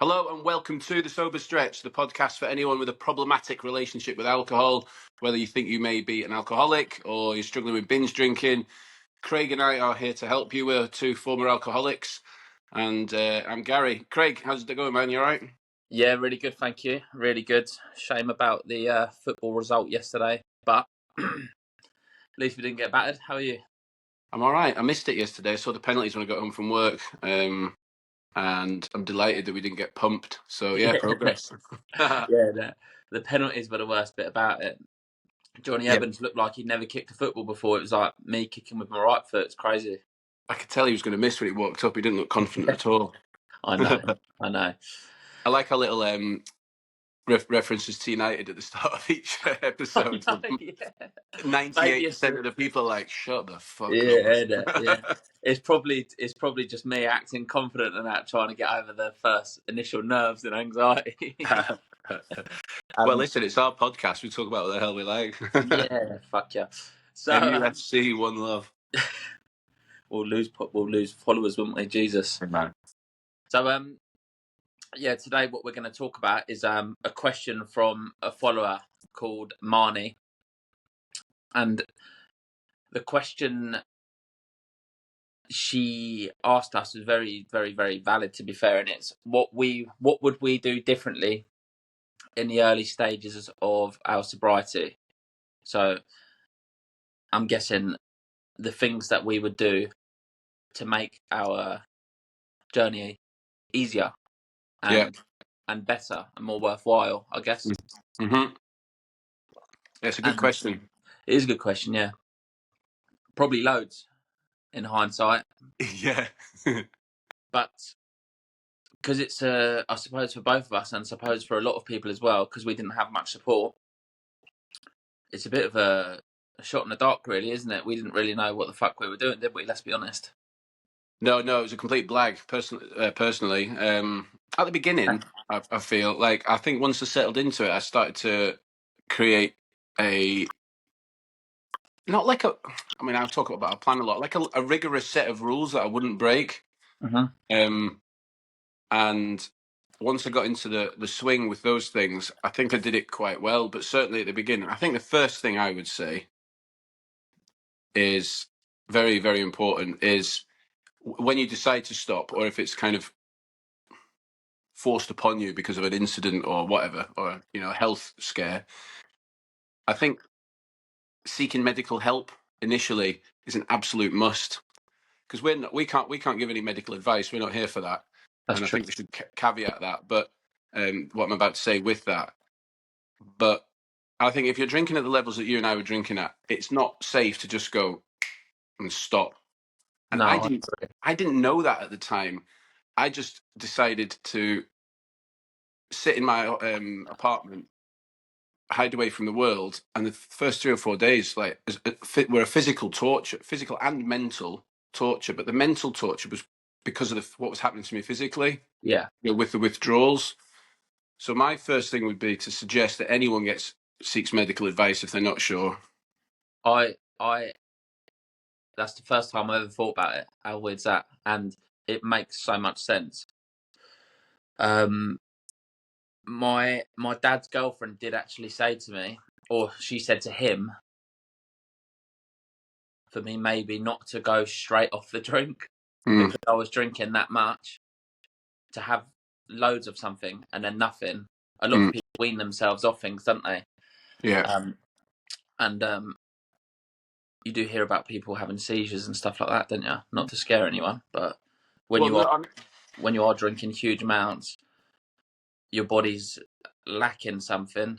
Hello and welcome to The Sober Stretch, the podcast for anyone with a problematic relationship with alcohol, whether you think you may be an alcoholic or you're struggling with binge drinking. Craig and I are here to help you. We're two former alcoholics, and I'm Gary. Craig, how's it going, man? You all right? Yeah, really good, thank you. Really good. Shame about the football result yesterday, but at least we didn't get battered. How are you? I'm all right. I missed it yesterday. I saw the penalties when I got home from work, and I'm delighted that we didn't get pumped. So, yeah, progress. Yeah, the penalties were the worst bit about it. Johnny Yeah. Evans looked like he'd never kicked a football before. It was like me kicking with my right foot. It's crazy. I could tell he was going to miss when he walked up. He didn't look confident at all. I know. I like our little references to United at the start of each episode. I know, yeah. 98% of the people are like, shut the fuck Yeah, up. yeah. It's probably just me acting confident and that, trying to get over the first initial nerves and anxiety. Well, listen, it's our podcast. We talk about what the hell we like. Yeah, fuck yeah. So MUFC, one love. we'll lose followers, wouldn't we? Jesus. Man. So yeah, today what we're going to talk about is a question from a follower called Marnie, and the question she asked us is very, very, very valid, to be fair, and it's what would we do differently in the early stages of our sobriety. So I'm guessing the things that we would do to make our journey easier and better and more worthwhile, I guess. Mm-hmm. It's a good question. It is a good question, yeah. Probably loads in hindsight. Yeah. But because it's, I suppose, for both of us, and I suppose for a lot of people as well, because we didn't have much support, it's a bit of a shot in the dark, really, isn't it? We didn't really know what the fuck we were doing, did we? Let's be honest. No, it was a complete blag, personally. At the beginning, I feel like, I think once I settled into it, I started to create not like I'll talk about a plan a lot, like a rigorous set of rules that I wouldn't break. Mm-hmm. And once I got into the swing with those things, I think I did it quite well. But certainly at the beginning, I think the first thing I would say is very, very important is when you decide to stop, or if it's kind of forced upon you because of an incident or whatever, or a health scare, I think seeking medical help initially is an absolute must, because we can't give any medical advice. We're not here for that. That's and true. I think we should caveat that. But what I'm about to say with that, but I think if you're drinking at the levels that you and I were drinking at, it's not safe to just go and stop. And No, I didn't know that at the time. I just decided to sit in my apartment, hide away from the world, and the first 3 or 4 days, like, were a physical and mental torture. But the mental torture was because of what was happening to me physically. Yeah. With the withdrawals. So my first thing would be to suggest that anyone seeks medical advice if they're not sure. That's the first time I ever thought about it. How weird's that? And it makes so much sense. My dad's girlfriend did actually say to me, or she said to him, for me maybe not to go straight off the drink because I was drinking that much, to have loads of something and then nothing. A lot of people wean themselves off things, don't they? Yeah. You do hear about people having seizures and stuff like that, don't you? Not to scare anyone, but when you are drinking huge amounts, your body's lacking something.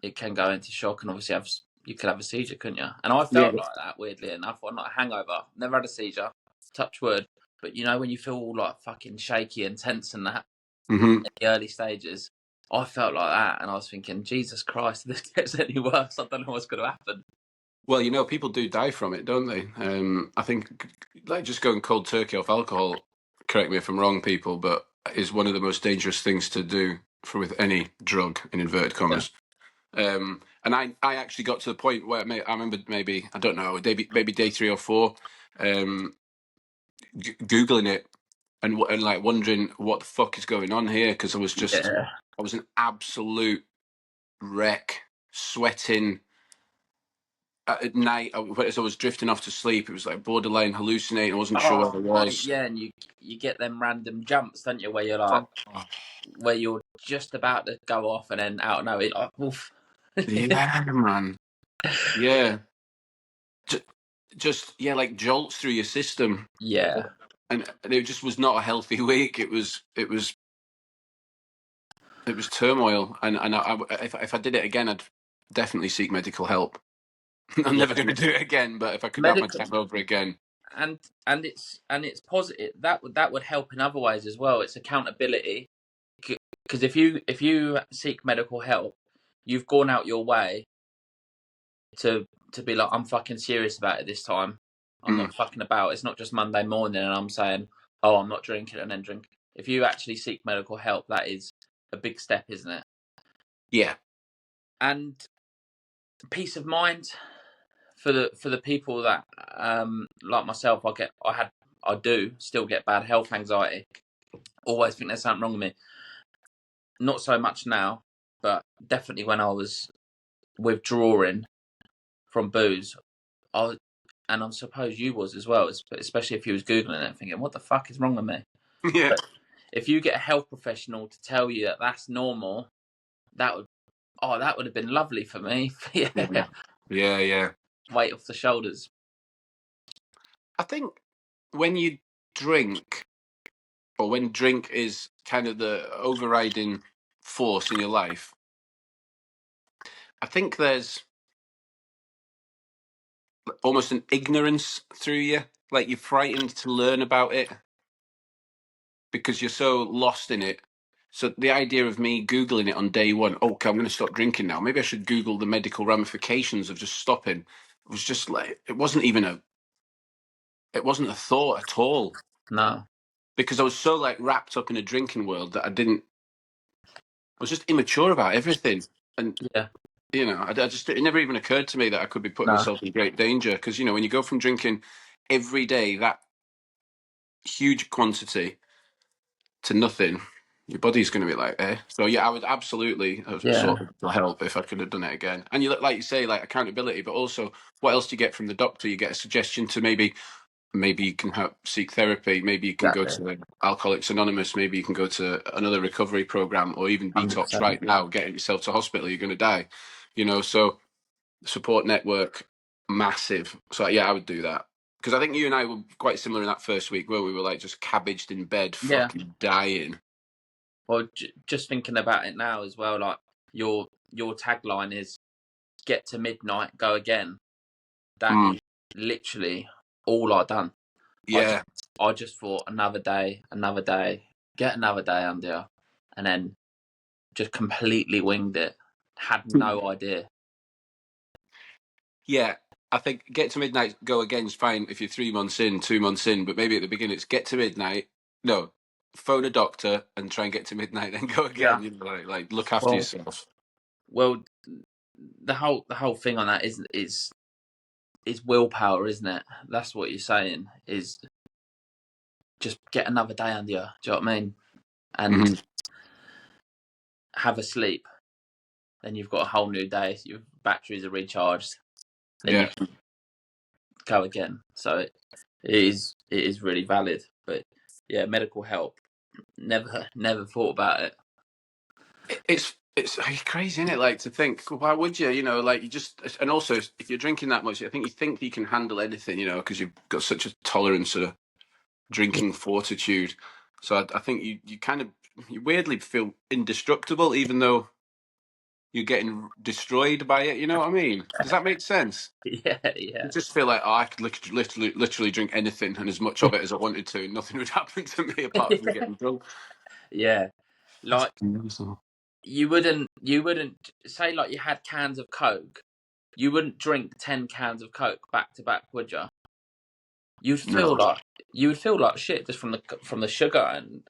It can go into shock, and obviously you could have a seizure, couldn't you? And I felt like that, weirdly enough. I'm not a hangover, never had a seizure, touch wood. But when you feel all like fucking shaky and tense and that in the early stages, I felt like that, and I was thinking, Jesus Christ, if this gets any worse, I don't know what's going to happen. Well, people do die from it, don't they? I think, like, just going cold turkey off alcohol, correct me if I'm wrong, people, but is one of the most dangerous things to do with any drug, in inverted commas. Yeah. And I actually got to the point where I remember maybe, I don't know, maybe day 3 or 4, Googling it, and like wondering what the fuck is going on here, because I was an absolute wreck, sweating. At night, as I was drifting off to sleep, it was like borderline hallucinating. I wasn't sure where I was. Yeah, and you get them random jumps, don't you, where you're like, where you're just about to go off, and then out of nowhere, like, oof. Yeah, man. Yeah. Just like jolts through your system. Yeah. And it just was not a healthy week. It was turmoil. And if I did it again, I'd definitely seek medical help. I'm never going to do it again. But if I could have my time over again, and it's positive, that would help in other ways as well. It's accountability, because if you seek medical help, you've gone out your way to be like, I'm fucking serious about it this time. I'm not fucking about. It's not just Monday morning and I'm saying, oh, I'm not drinking, and then drink. If you actually seek medical help, that is a big step, isn't it? Yeah. And peace of mind for the people that like myself, I do still get bad health anxiety. Always think there's something wrong with me. Not so much now, but definitely when I was withdrawing from booze, and I suppose you was as well, especially if you was Googling it, thinking, what the fuck is wrong with me? Yeah. But if you get a health professional to tell you that that's normal, that would have been lovely for me. Yeah. Weight off the shoulders. I think when you drink, or when drink is kind of the overriding force in your life, I think there's almost an ignorance through you. Like you're frightened to learn about it because you're so lost in it. So the idea of me Googling it on day one, okay, I'm going to stop drinking now. Maybe I should Google the medical ramifications of just stopping. It was just like, it wasn't a thought at all. No. Because I was so like wrapped up in a drinking world that I was just immature about everything. And, Yeah. it never even occurred to me that I could be putting myself in great danger. Because, when you go from drinking every day, that huge quantity, to nothing, your body's going to be like, eh. So yeah, I would absolutely have sought help if I could have done it again. And like you say, like accountability, but also what else do you get from the doctor? You get a suggestion to maybe you can seek therapy. Maybe you can go to Alcoholics Anonymous. Maybe you can go to another recovery program, or even detox 100%. right now. Getting yourself to hospital, you're going to die. So support network, massive. So yeah, I would do that. Because I think you and I were quite similar in that first week, where we were like just cabbaged in bed, fucking dying. Well, just thinking about it now as well, like your tagline is "Get to midnight, go again." That is literally all I done. Yeah. I just thought another day, get another day under, and then just completely winged it. Had no idea. Yeah, I think get to midnight, go again is fine if you're 3 months in, 2 months in, but maybe at the beginning it's get to midnight. No, phone a doctor and try and get to midnight, then go again. Yeah. Like look after yourself. Well, the whole thing on that is willpower, isn't it? That's what you're saying. Is just get another day under you. Do you know what I mean? And have a sleep. Then you've got a whole new day. Your batteries are recharged. Then you can go again. So it is really valid. But yeah, medical help. Never thought about it. It's crazy, isn't it? Like to think, why would you? Like you just, and also if you're drinking that much, I think you think you can handle anything, because you've got such a tolerance of drinking fortitude. So I think you kind of, you weirdly feel indestructible, even though you're getting destroyed by it. You know what I mean? Does that make sense? Yeah. You just feel like, I could literally drink anything and as much of it as I wanted to, and nothing would happen to me apart from getting drunk. Yeah, like you wouldn't say, like, you had cans of Coke. You wouldn't drink 10 cans of Coke back to back, would you? You would feel like shit just from the sugar and.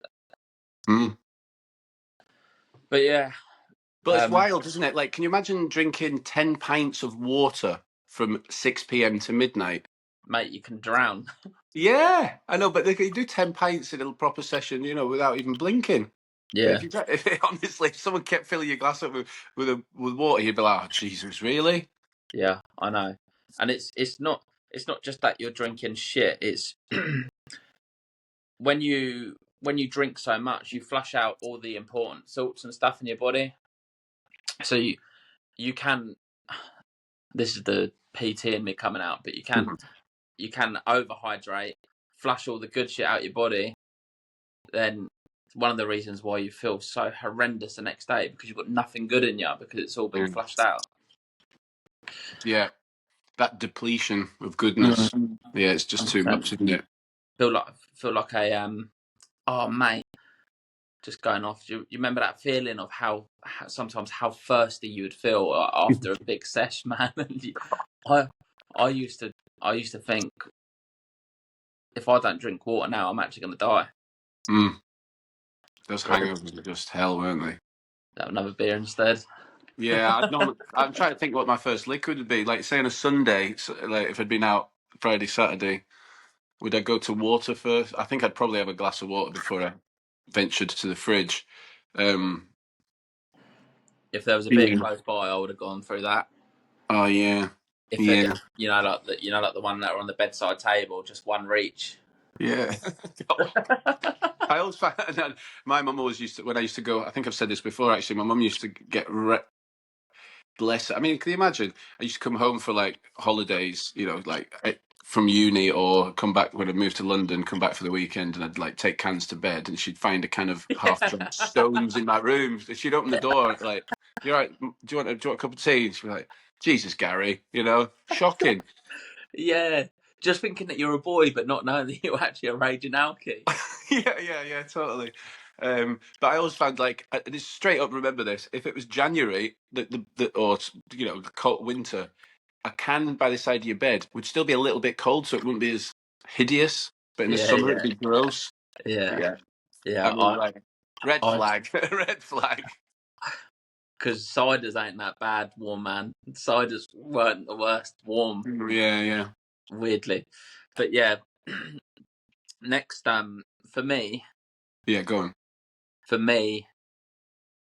But yeah. But it's wild, isn't it? Like, can you imagine drinking 10 pints of water from 6 p.m. to midnight? mate, you can drown. Yeah, I know, but they can do 10 pints in a proper session, you know, without even blinking. Yeah, Honestly, if someone kept filling your glass up with water, you'd be like, "Oh, Jesus, really?" yeah, I know. And it's not just that you're drinking shit. It's when you drink so much, you flush out all the important salts and stuff in your body. So you can. This is the PT in me coming out, but you can overhydrate, flush all the good shit out your body. Then one of the reasons why you feel so horrendous the next day because you've got nothing good in you because it's all been flushed out. Yeah, that depletion of goodness. Yeah, it's just too much, isn't it? Feel like a oh mate, just going off. You remember that feeling of how sometimes how thirsty you would feel after a big sesh, man? I used to think if I don't drink water now, I'm actually going to die. Those hangovers were just hell, weren't they? Have another beer instead. Yeah, I'm trying to think what my first liquid would be. Like, say on a Sunday, like if I'd been out Friday, Saturday, would I go to water first? I think I'd probably have a glass of water before I ventured to the fridge. If there was a beer close by, I would have gone through that. Oh yeah, If yeah, like the one that were on the bedside table, just one reach. yeah. I always find my mum always used to, when I used to go. I think I've said this before. Actually, my mum used to get bless her. I mean, can you imagine? I used to come home for like holidays, you know, like from uni, or come back when I moved to London, come back for the weekend, and I'd like take cans to bed, and she'd find a can of half-drunk stones in my room. She'd open the door, like, "You're right. Do you want a cup of tea?" And she'd be like, "Jesus, Gary, you know, shocking." Yeah, just thinking that you're a boy, but not knowing that you're actually a raging alky. Yeah, totally. But I always found like this straight up. Remember this: if it was January, or you know, cold winter, a can by the side of your bed would still be a little bit cold, so it wouldn't be as hideous. But in the Yeah, summer, yeah, it'd be gross. yeah, Yeah, yeah. I mean, like red I, flag, red flag. because ciders ain't that bad, warm man. Ciders weren't the worst, warm. Yeah. Weirdly, but yeah. Next, for me, Yeah, go on.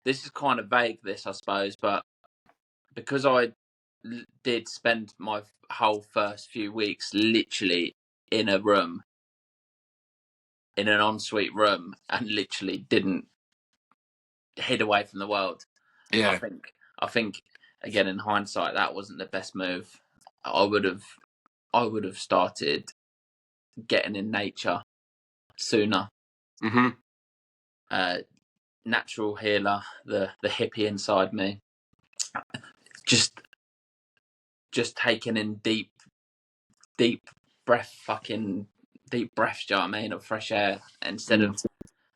this is kind of vague. This, I suppose, but because I did spend my whole first few weeks literally in a room, in an ensuite room, and literally didn't hid away from the world. I Yeah. think again in hindsight that wasn't the best move. I would have started getting in nature sooner. Mm-hmm. Natural healer, the hippie inside me, just taking in deep deep breaths. Do you know what I mean? Of fresh air instead of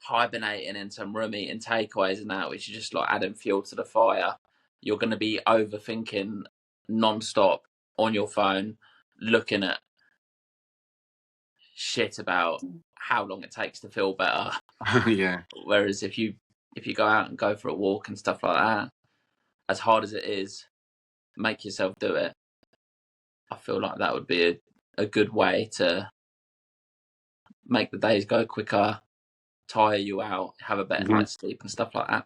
hibernating in some room eating takeaways and that, which is just like adding fuel to the fire. You're going to be overthinking non-stop on your phone, looking at shit about how long it takes to feel better. Yeah. Whereas if you go out and go for a walk and stuff like that, as hard as it is, make yourself do it. I feel like that would be a good way to make the days go quicker, tire you out, have a better night's sleep and stuff like that.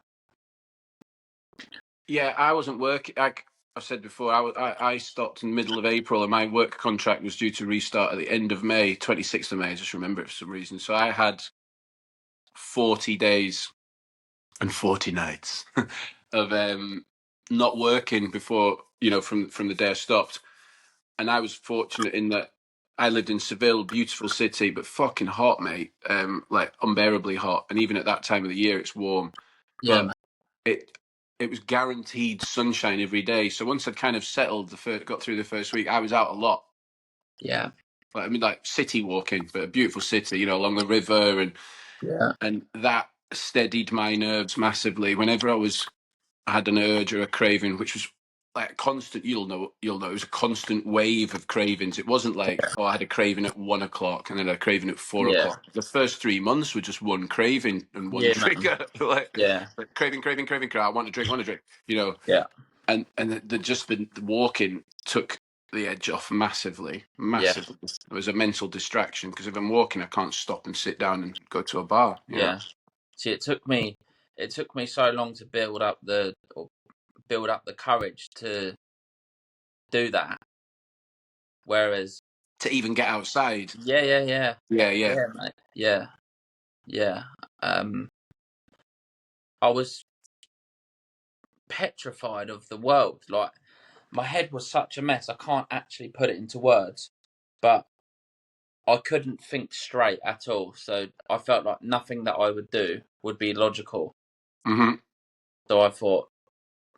Yeah, I wasn't working. Like I've said before, I stopped in the middle of April, and my work contract was due to restart at the end of May, 26th of May. I just remember it for some reason. So I had 40 days and 40 nights of not working before, you know, from the day I stopped. And I was fortunate in that I lived in Seville, beautiful city, but fucking hot, mate. Like unbearably hot. And even at that time of the year, it's warm. Yeah, But man. it was guaranteed sunshine every day. So once I'd kind of settled got through the first week, I was out a lot. Yeah. Like, I mean, like city walking, but a beautiful city, you know, along the river, and that steadied my nerves massively. Whenever I had an urge or a craving, which was like a constant, you'll know, it was a constant wave of cravings. It wasn't like, oh, I had a craving at 1 o'clock and then I had a craving at 4 o'clock. The first 3 months were just one craving and one trigger. Like craving. I want to drink, you know. Yeah. And just the walking took the edge off massively. Yeah. It was a mental distraction because if I'm walking, I can't stop and sit down and go to a bar. Yeah. See, it took me so long to build up the courage to do that. Whereas to even get outside. Yeah, mate. Yeah. I was petrified of the world. Like, my head was such a mess. I can't actually put it into words, but I couldn't think straight at all. So I felt like nothing that I would do would be logical. Mm-hmm. So I thought,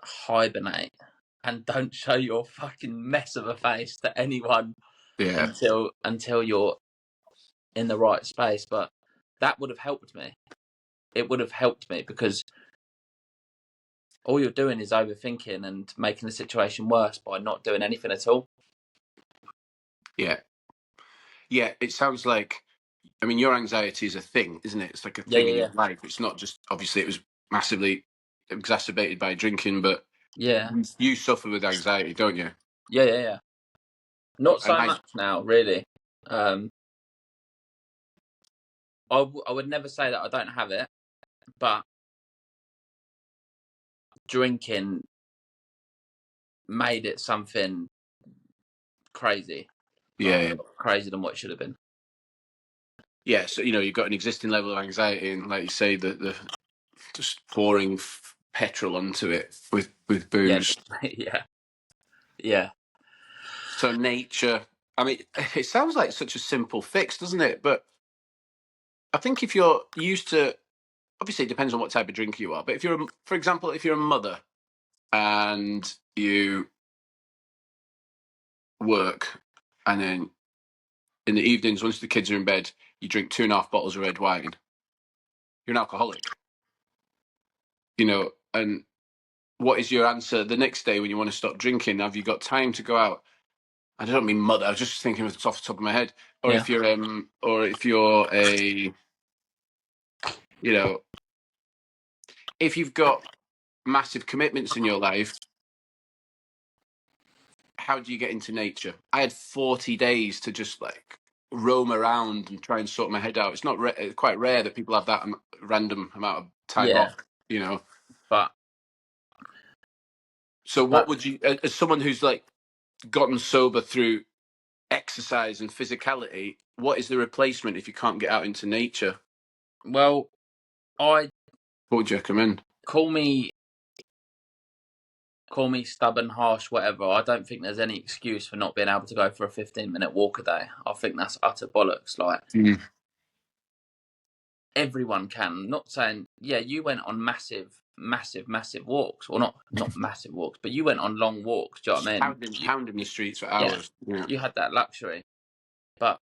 hibernate and don't show your fucking mess of a face to anyone until you're in the right space. But that would have helped me. It would have helped me because all you're doing is overthinking and making the situation worse by not doing anything at all. Yeah. Yeah, it sounds like, I mean, your anxiety is a thing, isn't it? It's like a thing in your life. It's not just, obviously, it was massively exacerbated by drinking, but you suffer with anxiety, don't you? Yeah. Not so much now, really. I would never say that I don't have it, but drinking made it something crazy. Yeah. Crazier than what it should have been. Yeah, so, you've got an existing level of anxiety, and like you say, the just pouring petrol onto it with booze. Yeah. So nature, I mean, it sounds like such a simple fix, doesn't it? But I think if you're used to, obviously it depends on what type of drinker you are, but for example, if you're a mother and you work and then in the evenings, once the kids are in bed, you drink 2.5 bottles of red wine, you're an alcoholic, and what is your answer the next day when you want to stop drinking? Have you got time to go out? I don't mean mother. I was just thinking off the top of my head. Or if you're a, if you've got massive commitments in your life, how do you get into nature? I had 40 days to just like roam around and try and sort my head out. It's not it's quite rare that people have that random amount of time off, But so what would you, as someone who's like gotten sober through exercise and physicality, what is the replacement if you can't get out into nature? Well, what would you recommend? Call me stubborn, harsh, whatever. I don't think there's any excuse for not being able to go for a 15-minute walk a day. I think that's utter bollocks. Like, everyone can. I'm not saying, you went on massive walks, or not massive walks, but you went on long walks. Do you know what I mean? Pounding the streets for hours. Yeah. You had that luxury. But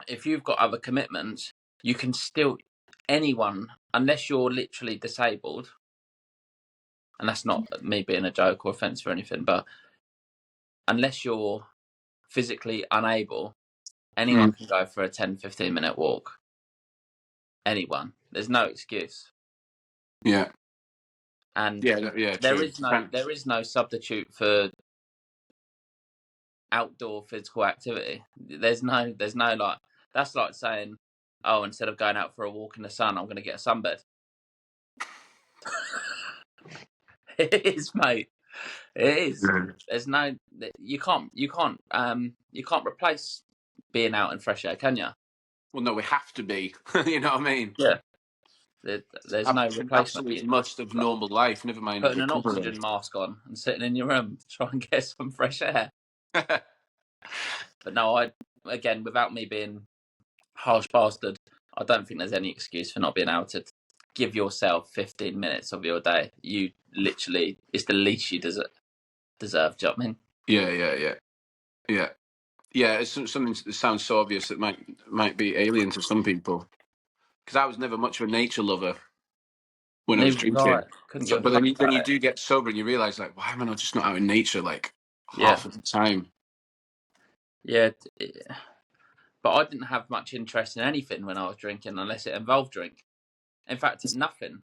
if you've got other commitments, you can still, anyone, unless you're literally disabled, and that's not me being a joke or offensive or anything, but unless you're physically unable, anyone can go for a 10-15 minute walk. Anyone. There's no excuse. Yeah. And there is no substitute for outdoor physical activity. There's no like, that's like saying, oh, instead of going out for a walk in the sun, I'm going to get a sunbed. It is, mate. It is. There's no, you can't replace being out in fresh air, can you? Well, no, we have to be. You know what I mean? Yeah. There's no replacement. Absolute must of normal life. Never mind putting an oxygen mask on and sitting in your room to try and get some fresh air. But no, again, without me being harsh bastard, I don't think there's any excuse for not being able to give yourself 15 minutes of your day. You literally, it's the least you deserve. Do you know what I mean? Yeah. It's something that sounds so obvious that might be alien to some people. Because I was never much of a nature lover when I was drinking. But then you do get sober and you realise, like, why am I just not out in nature like half of the time? Yeah. But I didn't have much interest in anything when I was drinking unless it involved drink. In fact, nothing.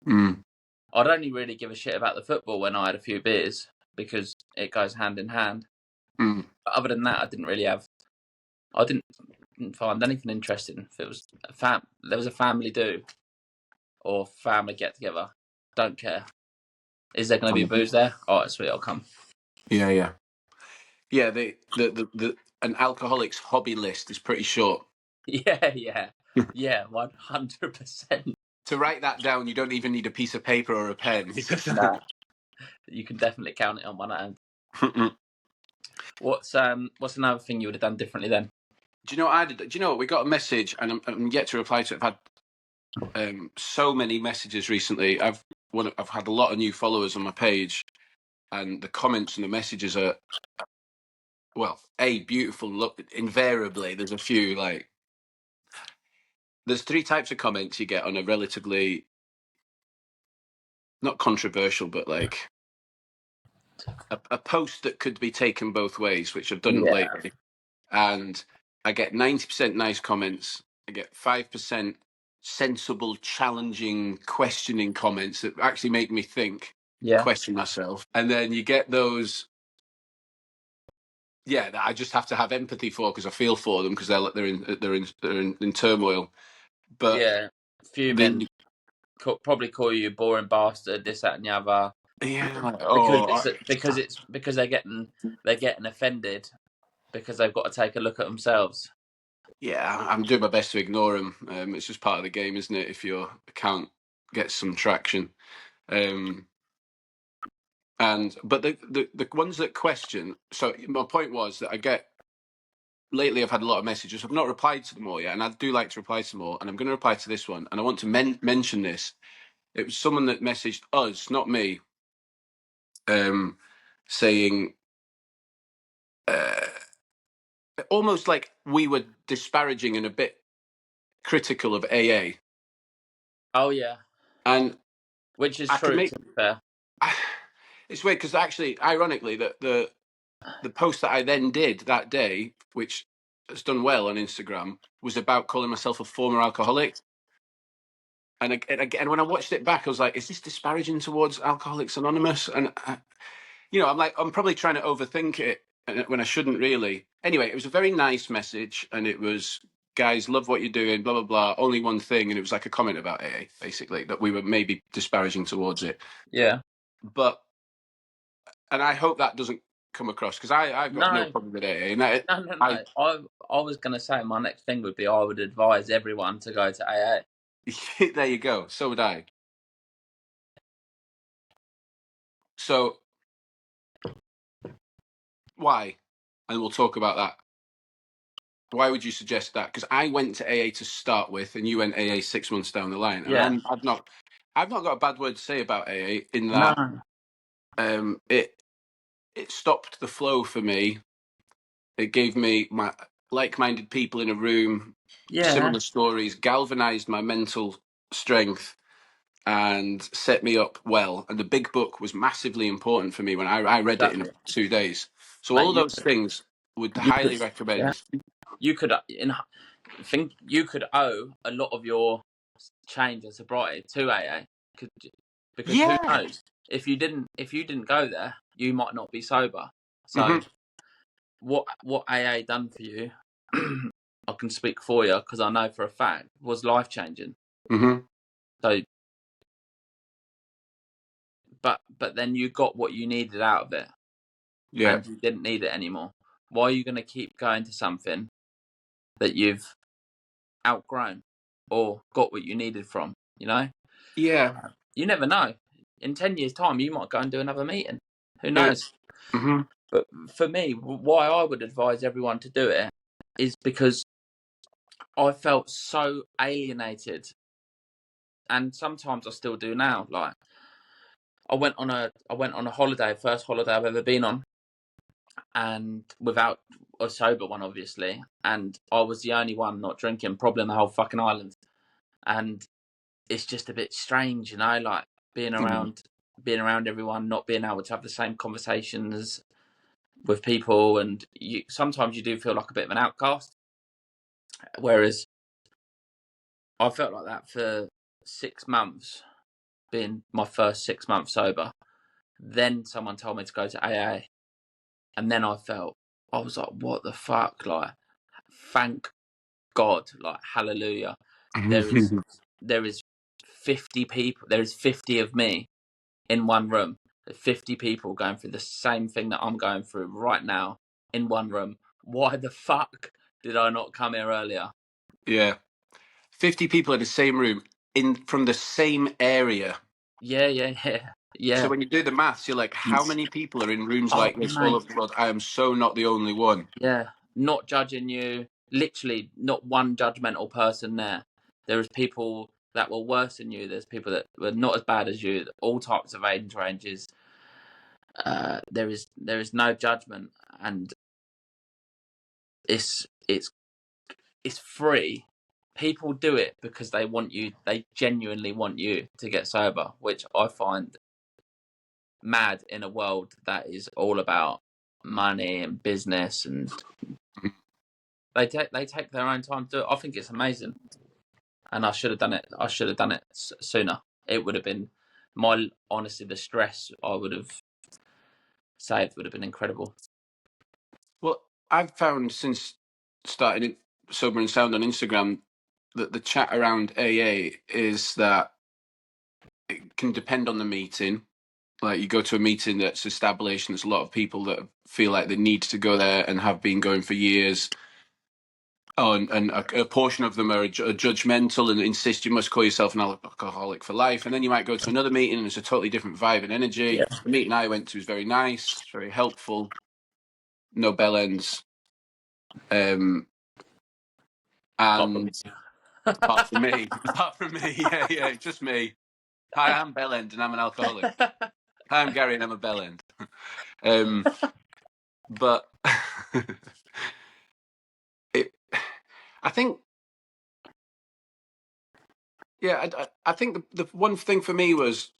I'd only really give a shit about the football when I had a few beers because it goes hand in hand. But other than that, I didn't find anything interesting. If it was there was a family do or family get together, don't care. Is there going to be booze there? All right, sweet, I'll come. Yeah. The an alcoholic's hobby list is pretty short. Yeah, 100%. To write that down, you don't even need a piece of paper or a pen. Nah, you can definitely count it on one hand. What's another thing you would have done differently then? Do you know what I did? Do you know what? We got a message, and I'm yet to reply to it. I've had so many messages recently. I've had a lot of new followers on my page, and the comments and the messages are, well, beautiful. Look, invariably, there's a few like. There's 3 types of comments you get on a relatively, not controversial, but like a post that could be taken both ways, which I've done lately. And I get 90% nice comments. I get 5% sensible, challenging, questioning comments that actually make me think, question myself. And then you get those, that I just have to have empathy for because I feel for them because they're in turmoil. But yeah, few men probably call you a boring bastard, this, that, and the other. Yeah, because they're getting offended because they've got to take a look at themselves. Yeah, I'm doing my best to ignore them. It's just part of the game, isn't it? If your account gets some traction, but the ones that question. So my point was that lately I've had a lot of messages. I've not replied to them all yet, and I do like to reply to them all. And I'm going to reply to this one, and I want to mention this. It was someone that messaged us, not me, saying almost like we were disparaging and a bit critical of AA. Oh yeah, and which is true. To be fair, it's weird because actually, ironically, the post that I then did that day, which has done well on Instagram, was about calling myself a former alcoholic. And again, when I watched it back, I was like, "Is this disparaging towards Alcoholics Anonymous?" And I'm probably trying to overthink it when I shouldn't really. Anyway, it was a very nice message, and it was, "Guys, love what you're doing, blah blah blah. Only one thing," and it was like a comment about AA, basically, that we were maybe disparaging towards it. Yeah, and I hope that doesn't come across because I've got no problem with AA. No. I was going to say my next thing would be I would advise everyone to go to AA. There you go. So would I. So why? And we'll talk about that. Why would you suggest that? Because I went to AA to start with, and you went AA 6 months down the line. And I've not got a bad word to say about AA in that it stopped the flow for me. It gave me my like-minded people in a room, similar stories, galvanized my mental strength, and set me up well. And the big book was massively important for me when I read it in 2 days. So all those things would highly recommend. Yeah. You could owe a lot of your change and sobriety to AA, because who knows, if you didn't go there, you might not be sober. So what AA done for you, I can speak for you because I know for a fact, was life changing. So, but then you got what you needed out of it, and you didn't need it anymore. Why are you going to keep going to something that you've outgrown or got what you needed from? You know? Yeah. You never know. In 10 years' time, you might go and do another meeting. Who knows? But for me, why I would advise everyone to do it is because I felt so alienated, and sometimes I still do now. Like, I went on a holiday, first holiday I've ever been on, and without a sober one, obviously, and I was the only one not drinking, probably on the whole fucking island. And it's just a bit strange, you know, like being around everyone, not being able to have the same conversations with people, and sometimes you do feel like a bit of an outcast. Whereas I felt like that for 6 months, being my first 6 months sober. Then someone told me to go to AA, and then I felt I was like, what the fuck? Like, thank God, like, hallelujah. There is 50 people. There is 50 of me in one room. There's 50 people going through the same thing that I'm going through right now in one room. Why the fuck did I not come here earlier? Yeah. 50 people in the same room from the same area. Yeah. So when you do the maths, you're like, how many people are in rooms Oh, like this all mate. over the world? I am so not the only one. Yeah. Not judging you. Literally, not one judgmental person there. There is people that were worse than you. There's people that were not as bad as you. All types of age ranges. There is no judgment, and it's free. People do it because they want you. They genuinely want you to get sober, which I find mad in a world that is all about money and business, and they take their own time to do it. I think it's amazing, and I should have done it. I should have done it sooner. It would have been honestly, the stress I would have saved would have been incredible. Well, I've found since starting SoberNSound on Instagram that the chat around AA is that it can depend on the meeting. Like you go to a meeting that's established, and there's a lot of people that feel like they need to go there and have been going for years. Oh, and a portion of them are judgmental and insist you must call yourself an alcoholic for life. And then you might go to another meeting and it's a totally different vibe and energy. Yeah. The meeting I went to was very nice, very helpful, no bell ends. And apart from me, yeah, just me. Hi, I'm Bellend and I'm an alcoholic. Hi, I'm Gary and I'm a Bellend. But I think, yeah, I think the one thing for me was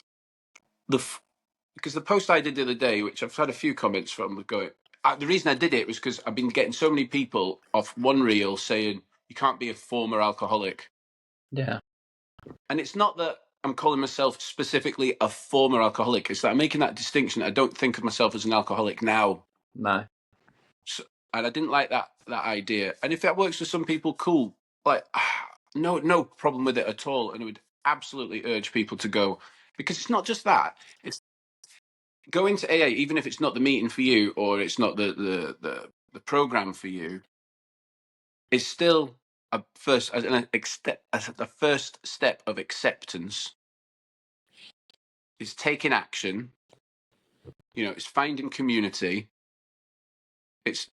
because the post I did the other day, which I've had a few comments from, was going. The reason I did it was because I've been getting so many people off one reel saying you can't be a former alcoholic. Yeah. And it's not that I'm calling myself specifically a former alcoholic. It's that I'm making that distinction. I don't think of myself as an alcoholic now. No. So, and I didn't like that idea. And if that works for some people, cool. Like, no problem with it at all. And it would absolutely urge people to go, because it's not just that. It's going to AA, even if it's not the meeting for you or it's not the program for you, is still a first as the first step of acceptance. Is taking action. You know, it's finding community. It's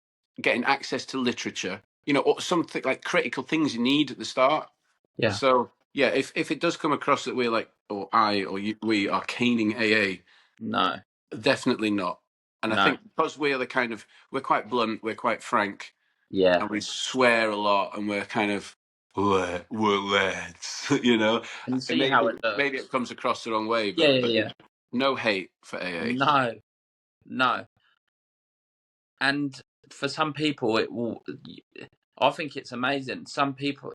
getting access to literature. You know, or something like critical things you need at the start. Yeah. So yeah, if it does come across that we're like, or I or you, we are caning AA, No. definitely not. And I No. think because we're quite blunt, we're quite frank, Yeah. and we swear a lot, and we're kind of we're lads, you know. And see how Maybe it looks. it comes across the wrong way, but Yeah. no hate for AA. No. And for some people, it will. I think it's amazing. Some people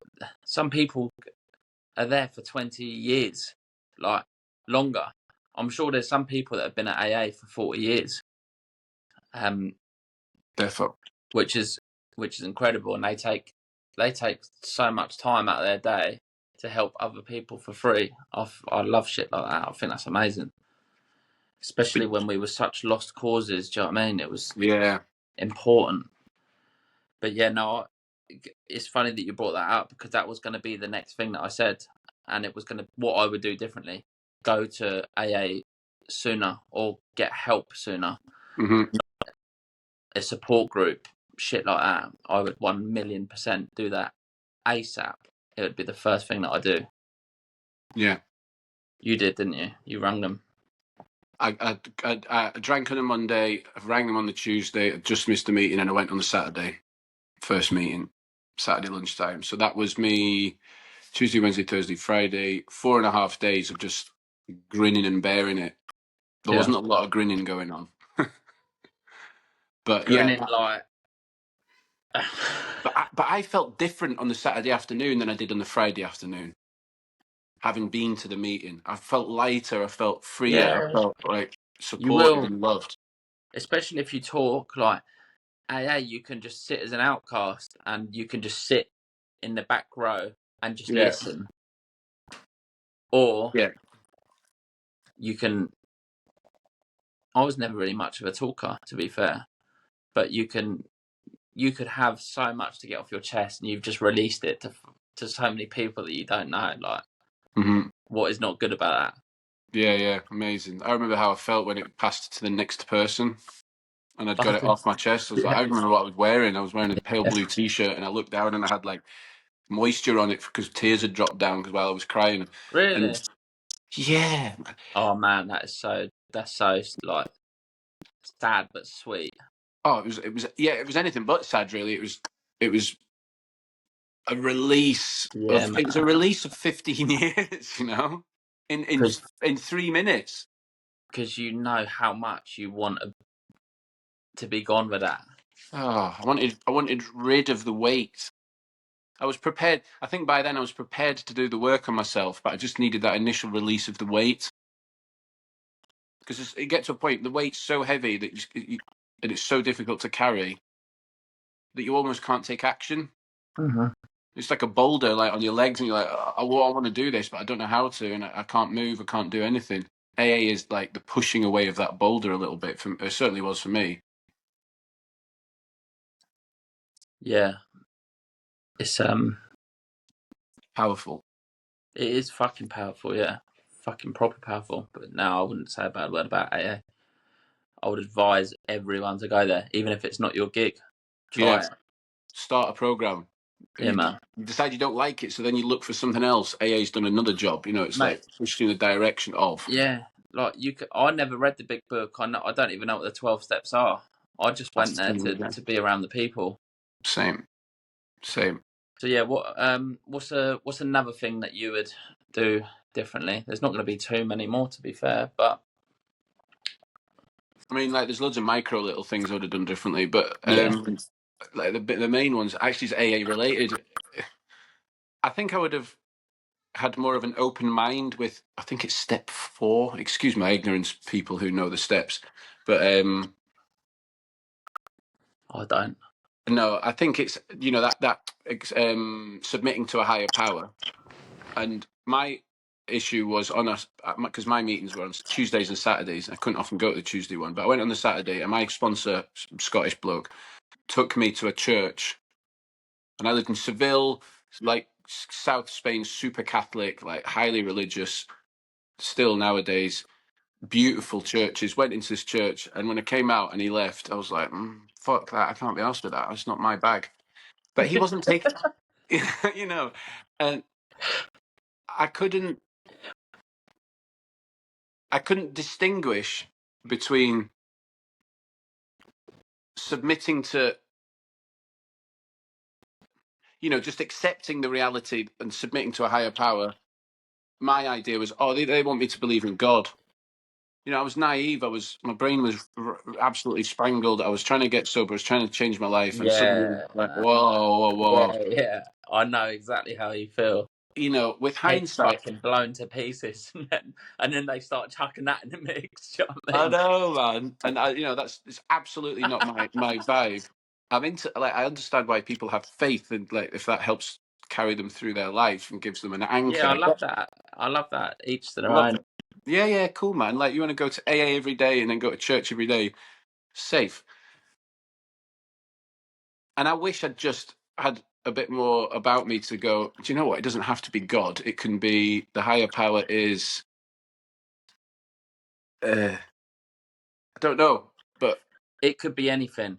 are there for 20 years, like longer. I'm sure there's some people that have been at AA for 40 years, Therefore, which is incredible, and they take so much time out of their day to help other people for free. I love shit like that. I think that's amazing, especially when we were such lost causes. Do you know what I mean? It was important. But yeah, no, it's funny that you brought that up because that was going to be the next thing that I said, and it was going to what I would do differently: go to AA sooner or get help sooner, a support group, shit like that. I would 1,000,000% do that ASAP. It would be the first thing that I do. Yeah, you did, didn't you? You rang them. I drank on a Monday. I rang them on the Tuesday. I just missed the meeting, and I went on the Saturday. First meeting, Saturday lunchtime. So that was me. Tuesday, Wednesday, Thursday, Friday. 4.5 days of just grinning and bearing it. There wasn't a lot of grinning going on. But grinning yeah, like. but I felt different on the Saturday afternoon than I did on the Friday afternoon. Having been to the meeting, I felt lighter. I felt freer. I felt like You supported will, and loved. especially if you talk like AA, you can just sit as an outcast and you can just sit in the back row and just listen. Or you can. I was never really much of a talker, to be fair, but you could have so much to get off your chest, and you've just released it to so many people that you don't know. Like, what is not good about that? Yeah, amazing. I remember how I felt when it passed to the next person, and I'd got it off my chest. I was like, I remember what I was wearing. I was wearing a pale blue T-shirt, and I looked down, and I had like moisture on it because tears had dropped down while I was crying. Really? And yeah. Oh man, that's so like sad but sweet. Oh, it was anything but sad, really. It was a release of it was a release of 15 years, you know, in 3 minutes. Because you know how much you want to be gone with that. Oh, I wanted rid of the weight. I was prepared. I think by then I was prepared to do the work on myself, but I just needed that initial release of the weight. Because it gets to a point, the weight's so heavy that and it's so difficult to carry that you almost can't take action. It's like a boulder, like on your legs, and you're like, I want to do this, but I don't know how to, and I can't move, I can't do anything. AA is like the pushing away of that boulder a little bit. It certainly was for me. Yeah, it's powerful. It is fucking powerful, yeah, fucking proper powerful. But no, I wouldn't say a bad word about AA. I would advise everyone to go there, even if it's not your gig. Try it. Start a program. Yeah, man. You decide you don't like it, so then you look for something else. AA's done another job. You know, it's like pushing in the direction of. Yeah, like I never read the big book. I don't even know what the 12 steps are. I just went there to be around the people. Same. So yeah, what's another thing that you would do differently? There's not going to be too many more, to be fair, but I mean, like, there's loads of micro little things I would have done differently, but like the main ones actually is AA related. I think I would have had more of an open mind with. I think it's step 4. Excuse my ignorance, people who know the steps, but I don't. No, I think it's that submitting to a higher power, and my issue was on us because my meetings were on Tuesdays and Saturdays. I couldn't often go to the Tuesday one, but I went on the Saturday, and my sponsor, Scottish bloke, took me to a church, and I lived in Seville, like South Spain, super Catholic, like highly religious, still nowadays. Beautiful churches. Went into this church, and when I came out and he left, I was like, "Fuck that! I can't be arsed with that. It's not my bag." But he wasn't taking, and I couldn't distinguish between submitting to, just accepting the reality and submitting to a higher power. My idea was, they want me to believe in God. I was naive. My brain was absolutely spangled. I was trying to get sober. I was trying to change my life. And suddenly, like, whoa. Yeah. I know exactly how you feel. With hindsight, fucking blown to pieces, and then they start chucking that in the mix. You know what I know, man. And it's absolutely not my vibe. I'm into, like, I understand why people have faith, and like if that helps carry them through their life and gives them an anchor. Yeah, I love that. Each to their own. Yeah, cool, man. Like, you want to go to AA every day and then go to church every day, safe. And I wish I'd just had a bit more about me to go, do you know what? It doesn't have to be God. It can be the higher power is, I don't know, but it could be anything.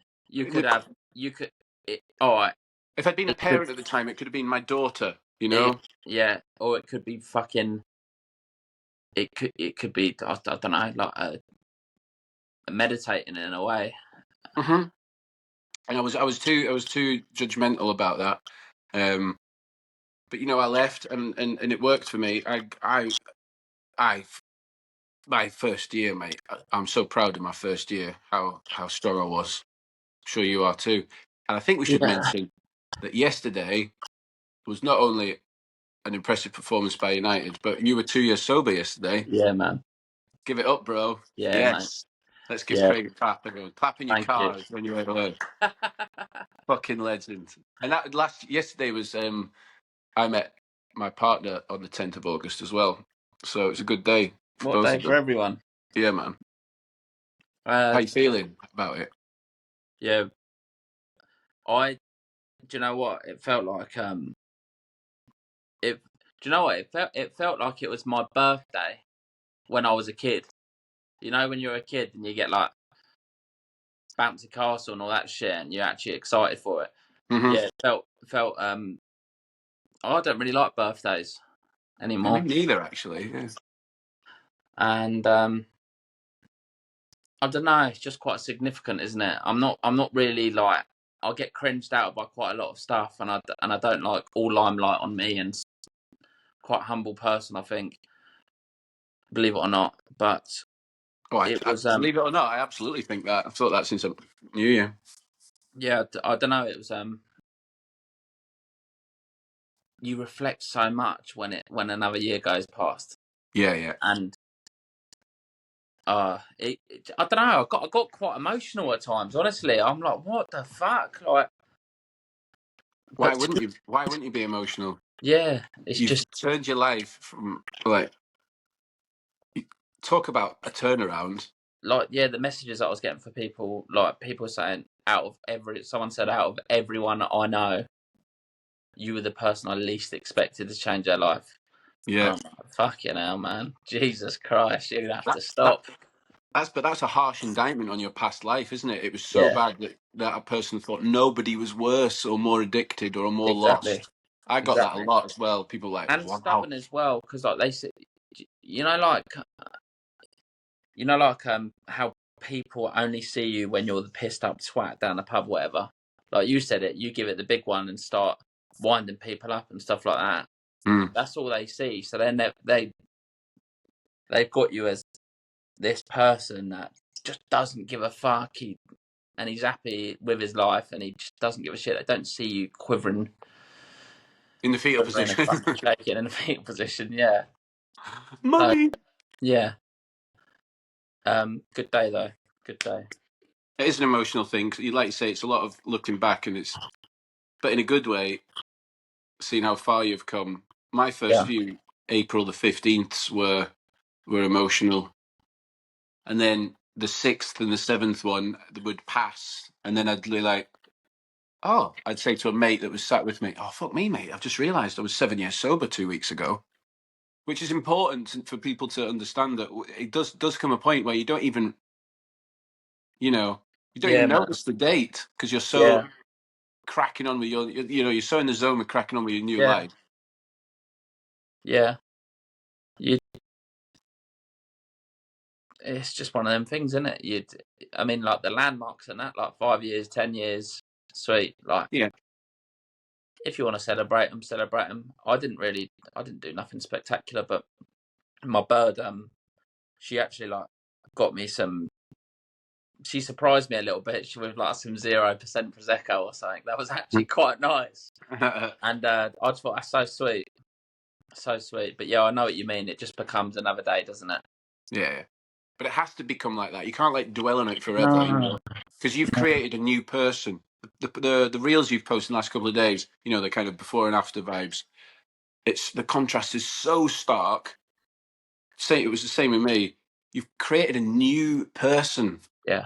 All right. If I'd been a parent at the time, it could have been my daughter, Yeah, or it could be fucking. It could be, I don't know, like meditating in a way. And I was too judgmental about that. But I left, and it worked for me. My first year, mate. I'm so proud of my first year. How strong I was. I'm sure you are too. And I think we should mention that yesterday was not only an impressive performance by United, but you were 2 years sober yesterday. Yeah, man. Give it up, bro. Yeah, yes. Let's give Craig a clap. Everyone, clap in your Thank you. cars when you're over there. Fucking legend. And that yesterday was I met my partner on the 10th of August as well. So it's a good day for What both day of for them. everyone? Yeah, man. How you feeling about it? Yeah, do you know what? It felt like do you know what? It felt like it was my birthday when I was a kid. You know, when you're a kid and you get like bouncy castle and all that shit, and you're actually excited for it. Mm-hmm. Yeah, it felt. I don't really like birthdays anymore. Me neither, actually. Yeah. And I don't know. It's just quite significant, isn't it? I'm not really like. I'll get cringed out by quite a lot of stuff, and I don't like all limelight on me, and quite a humble person, I think. Believe it or not, but it was believe it or not, I absolutely think that. I've thought that since I knew you. Yeah, I don't know. It was you reflect so much when another year goes past. Yeah. And I don't know. I got quite emotional at times. Honestly, I'm like, what the fuck? Like, Why wouldn't you? Why wouldn't you be emotional? Yeah, it's You've just turned your life from like. Talk about a turnaround. like, yeah, the messages that I was getting for people, like people saying someone said out of everyone I know, you were the person I least expected to change their life. Yeah. Like, fucking hell, man. Jesus Christ, you're gonna have to stop. That's a harsh indictment on your past life, isn't it? It was so Yeah. bad that a person thought nobody was worse or more addicted or more Exactly. lost. I got that a lot as well. People like, And wow. stubborn as well, because like they say, how people only see you when you're the pissed up twat down the pub, whatever. Like you said it, you give it the big one and start winding people up and stuff like that. Mm. That's all they see. So then they've got you as this person that just doesn't give a fuck. And he's happy with his life, and he just doesn't give a shit. They don't see you quivering In the fetal position. shaking in the fetal position. Yeah. Mummy. Yeah. Good day though. Good day. It is an emotional thing. You like you say, it's a lot of looking back, but in a good way, seeing how far you've come. My first few April the 15th were emotional, and then the 6th and the 7th one would pass, and then I'd be like, oh, I'd say to a mate that was sat with me, oh, fuck me, mate, I've just realised I was 7 years sober 2 weeks ago. Which is important for people to understand that it does come a point where you don't even, you don't even notice the date because you're so cracking on with you're so in the zone of cracking on with your new life. Yeah. It's just one of them things, isn't it? I mean, like the landmarks and that, like 5 years, 10 years, sweet. Like, yeah. If you want to celebrate them, celebrate them. I didn't do nothing spectacular, but my bird, she actually like got me some. She surprised me a little bit. She was like some 0% prosecco or something. That was actually quite nice. And I just thought that's so sweet, so sweet. But yeah, I know what you mean. It just becomes another day, doesn't it? Yeah. But it has to become like that. You can't like dwell on it forever, because you've created a new person. The reels you've posted in the last couple of days, the kind of before and after vibes. The contrast is so stark. It was the same with me. You've created a new person. Yeah.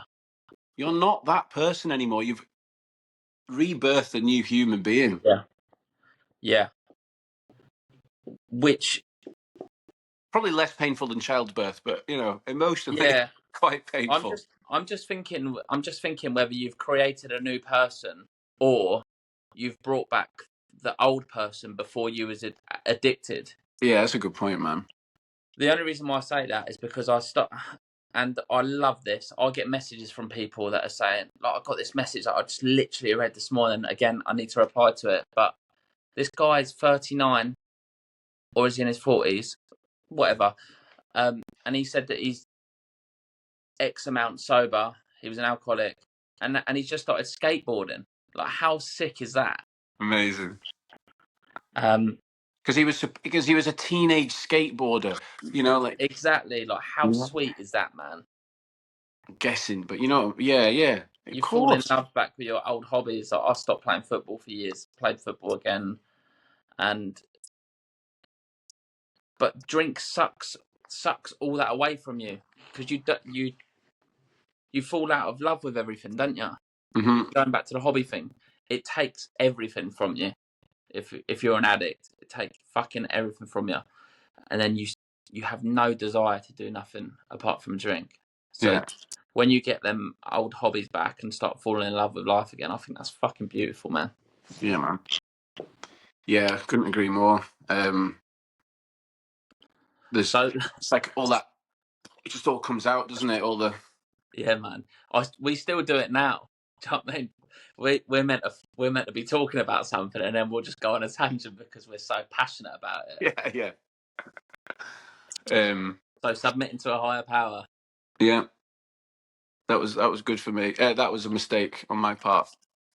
You're not that person anymore. You've rebirthed a new human being. Yeah. Yeah. Which probably less painful than childbirth, but emotionally quite painful. I'm just thinking whether you've created a new person or you've brought back the old person before you was addicted. Yeah, that's a good point, man. The only reason why I say that is because and I love this. I get messages from people that are saying, like, I got this message that I just literally read this morning. Again, I need to reply to it. But this guy's 39, or is he in his 40s? Whatever. And he said that he's X amount sober. He was an alcoholic, and he's just started skateboarding. Like, how sick is that? Amazing. Because he was a teenage skateboarder, like exactly. Like, how sweet is that, man? guessing, but yeah, of You fall in course. love back with your old hobbies. Like, I stopped playing football for years, played football again, but drink sucks all that away from you, because you fall out of love with everything, don't you? Mm-hmm. Going back to the hobby thing, it takes everything from you. If you're an addict, it takes fucking everything from you, and then you have no desire to do nothing apart from drink. So Yeah, when you get them old hobbies back and start falling in love with life again, I think that's fucking beautiful, man. yeah, man. Yeah, couldn't agree more. There's So it's like all that. It just all comes out, doesn't it? All the yeah, man. We still do it now. Do you know what I mean? We're meant to be talking about something, and then we'll just go on a tangent because we're so passionate about it. yeah. So submitting to a higher power. Yeah. That was good for me. That was a mistake on my part.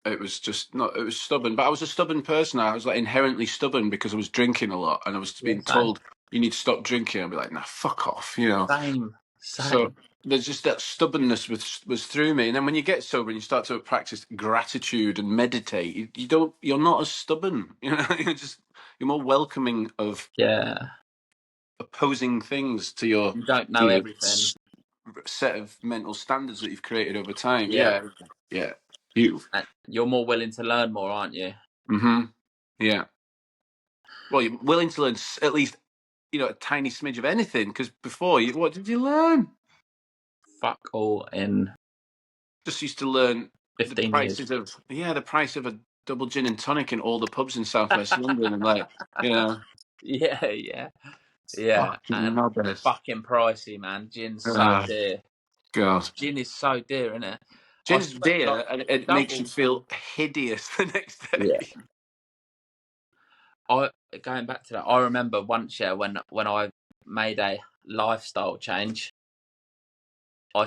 It was just not. It was stubborn, but I was a stubborn person. I was like inherently stubborn because I was drinking a lot, and I was Yeah, being told you need to stop drinking. I'd be like, nah, fuck off, you know. same. So there's just that stubbornness was through me. And then when you get sober and you start to practice gratitude and meditate, you don't. You're not as stubborn. You know, you're more welcoming of Yeah, opposing things to your you don't know you know everything. set of mental standards that you've created over time. Yeah, Yeah. You. and you're more willing to learn more, aren't you? Mm-hmm. Yeah. Well, you're willing to learn at least, a tiny smidge of anything. Because before, what did you learn? Fuck all in Just used to learn the 15 years. prices of the price of a double gin and tonic in all the pubs in Southwest London, and like, Yeah, yeah, yeah, fucking and knobheads. fucking pricey, man. Gin's so Oh dear. God. Gin is so dear, isn't it? I Gin's spent like dear, and it makes you double. feel hideous the next Yeah. day. I Going back to that, I remember once, yeah, when I made a lifestyle change, I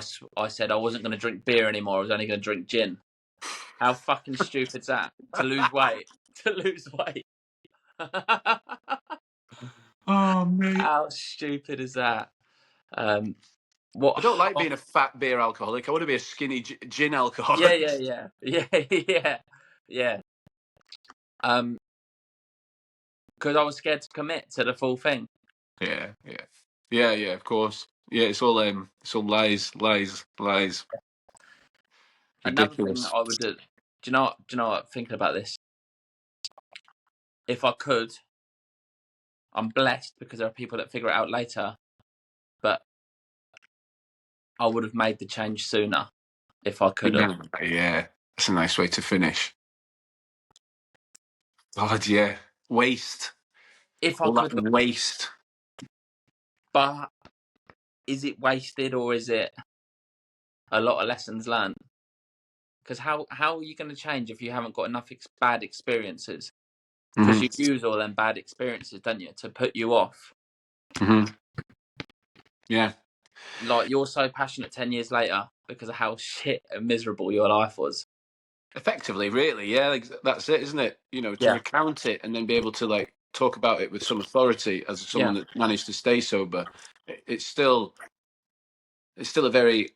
said I wasn't going to drink beer anymore. I was only going to drink gin. How fucking stupid's that? To lose weight. To lose weight. Oh, mate. How stupid is that? What? I don't like being a fat beer alcoholic. I want to be a skinny gin Yeah, alcoholic. yeah, yeah, yeah, yeah, yeah. Because I was scared to commit to the full thing. Yeah. Of course. Yeah, it's all lies. Another thing Ridiculous. that I would do. Do you know what? Thinking about this, if I could, I'm blessed because there are people that figure it out later. But I would have made the change sooner if I could have. Yeah, that's a nice way to finish. God, yeah. Waste. If I All that could, waste. but is it wasted or is it a lot of lessons learned? Because how are you going to change if you haven't got enough bad experiences? Because you use all them bad experiences, don't you, to put you off. Mm-hmm. Yeah. Like, you're so passionate 10 years later because of how shit and miserable your life was. Effectively, really, yeah, like, that's it, isn't it? To Yeah, recount it and then be able to like talk about it with some authority as someone yeah, that managed to stay sober. It's still a very.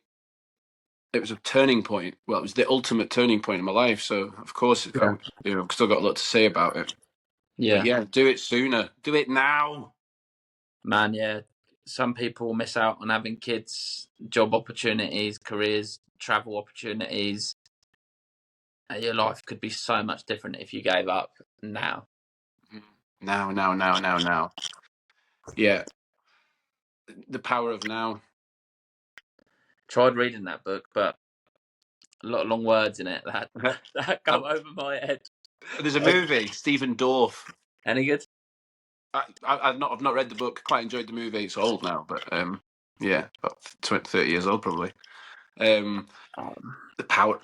It was a turning point. Well, it was the ultimate turning point in my life. So of course, yeah, I've still got a lot to say about it. But yeah. yeah, do it sooner. Do it now. Man, yeah. Some people miss out on having kids, job opportunities, careers, travel opportunities. Your life could be so much different if you gave up now. Now. Yeah, the power of now. Tried reading that book, but a lot of long words in it that go over my head. There's a movie, Stephen Dorff. Any good? I've not read the book. Quite enjoyed the movie. It's old now, but yeah, about 20, 30 years old probably. The power.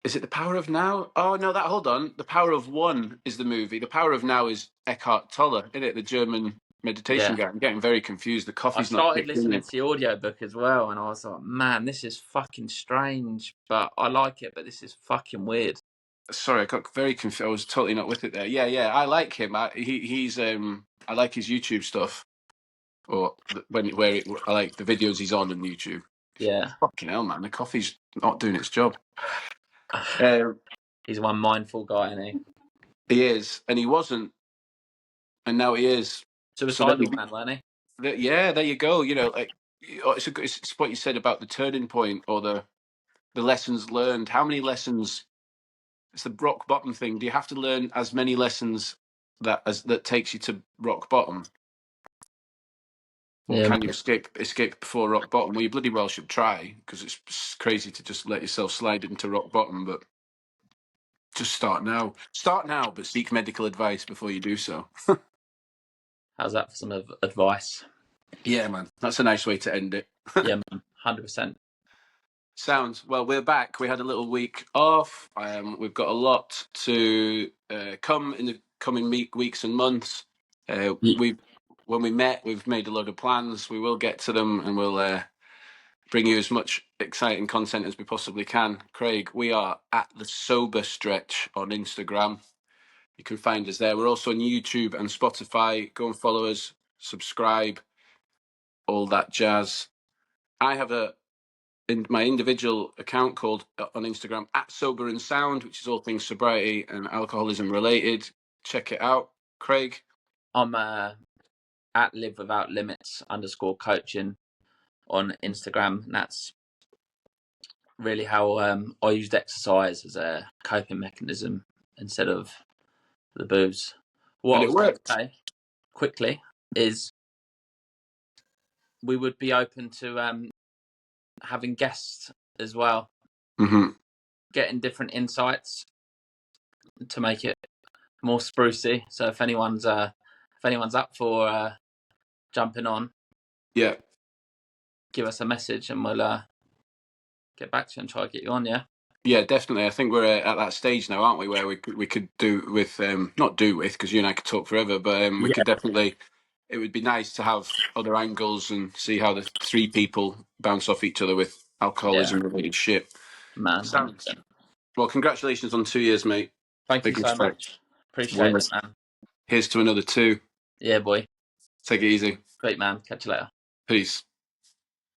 Is it The Power of Now? Oh no, hold on. The Power of One is the movie. The Power of Now is Eckhart Tolle, isn't it? The German meditation Yeah. guy. I'm getting very confused. The I coffee's not started kicked in listening yet. to the audiobook as well, and I was like, man, this is fucking strange, but I like it, but this is fucking weird. Sorry, I got very confused. I was totally not with it there. Yeah. I like him. He's I like his YouTube stuff, or I like the videos he's on YouTube. Yeah. Fucking hell, man, the coffee's not doing its job. He's one mindful guy, isn't he? He is, and he wasn't, and now he is. Suicidal man, wasn't he? Yeah, there you go. You know, like it's what you said about the turning point or the lessons learned. How many lessons? It's the rock bottom thing. Do you have to learn as many lessons that takes you to rock bottom, or Yeah, can you escape before rock bottom? Well, you bloody well should try, because it's crazy to just let yourself slide into rock bottom. But just start now. Start now, but seek medical advice before you do so. How's that for some advice? Yeah, man, that's a nice way to end it. Yeah, man, 100%. Sounds well. We're back. We had a little week off. We've got a lot to come in the coming weeks and months. When we met, we've made a load of plans. We will get to them, and we'll bring you as much exciting content as we possibly can. Craig, we are at the Sober Stretch on Instagram. You can find us there. We're also on YouTube and Spotify. Go and follow us, subscribe, all that jazz. I have in my individual account called on Instagram at SoberNSound, which is all things sobriety and alcoholism related. Check it out. Craig? I'm at live without limits _coaching on Instagram, and that's really how I used exercise as a coping mechanism instead of the booze. What And I it was going to worked. say quickly is we would be open to having guests as well, getting different insights to make it more sprucey. So if anyone's up for jumping on, Yeah, give us a message and we'll get back to you and try to get you on. yeah, definitely. I think we're at that stage now, aren't we, where we could do with not do with, because you and I could talk forever, but we could definitely. It would be nice to have other angles and see how the three people bounce off each other with alcoholism related shit. Man, Sounds 100%. well. Congratulations on 2 years, mate. Thank you Big so respect. much. Appreciate it, man. Here's to another 2. Yeah, boy. Take it easy. Great, man. Catch you later. Peace.